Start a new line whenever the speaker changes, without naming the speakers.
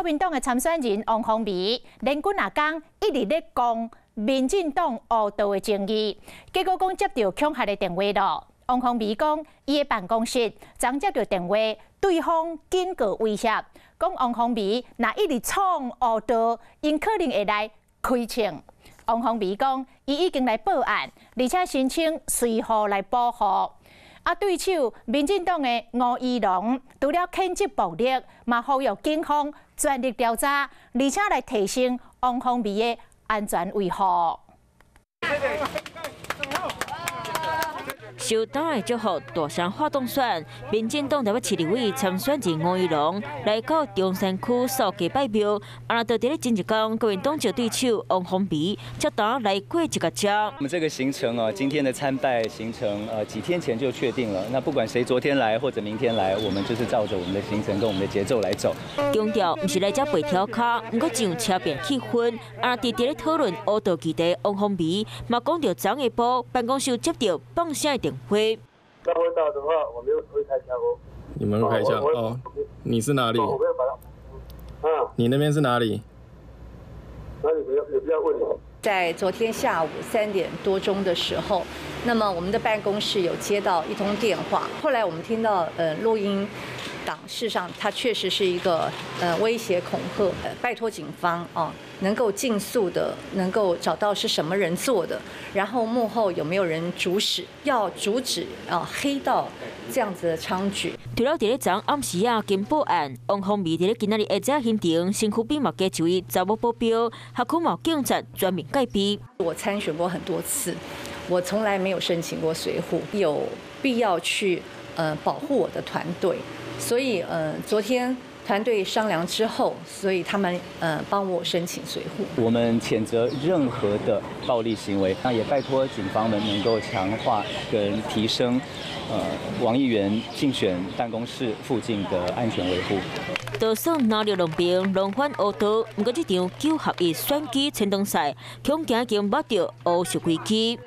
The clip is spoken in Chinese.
民党的参选人王宏维连滚啊讲，一直咧讲民进党误导的争议，结果讲接到恐吓的电话咯。王宏维讲，伊的办公室昨接到电话，对方警告威胁，讲王宏维若一直创误导，因可能会来开枪。王宏维讲，伊已经来报案，而且申请随后来保护。对手民进党的吴怡农除了谴责暴力，嘛呼吁警方全力调查，而且来提升王宏维的安全维护。
受党的祝福，大声发动选，民进党台北市立委参选人吴怡农来到中山区扫街拜票。就在咧前一天，国民党就对手王宏维接单来过一个家。
我们这个行程啊，今天的参拜行程，几天前就确定了。那不管谁昨天来或者明天来，我们就是照着我们的行程跟我们的节奏来走。
强调不是来这背条卡，不过上车变气氛。在咧讨论误导议题，王宏维嘛讲到昨下晡办公室接到放声的电话。
那会到的话，我们会开枪哦。
你们会开枪哦？你是哪里？
我没有把它。
你那边是哪里？
那你不要问我。
在昨天下午3点多钟的时候，那么我们的办公室有接到一通电话，后来我们听到录音档，事实上它确实是一个威胁恐吓，拜托警方能够尽速的能够找到是什么人做的，然后幕后有没有人主使，要阻止黑道这样子的猖獗。
除了在咧昨暗时经报案，王宏维在咧今仔日下早行程，身躯边嘛加一位查某保镖，辖区嘛警察专门戒备。
我参选过很多次，我从来没有申请过随扈，有必要去保护我的团队，所以昨天团队商量之后，所以他们帮我申请随扈。
我们谴责任何的暴力行为，那也拜托警方们能够强化跟提升王议员竞选办公室附近的安全维护。
多数拿着两边龙反乌倒，不过这场9合1选举前东赛，恐惊已经摸到乌是规矩。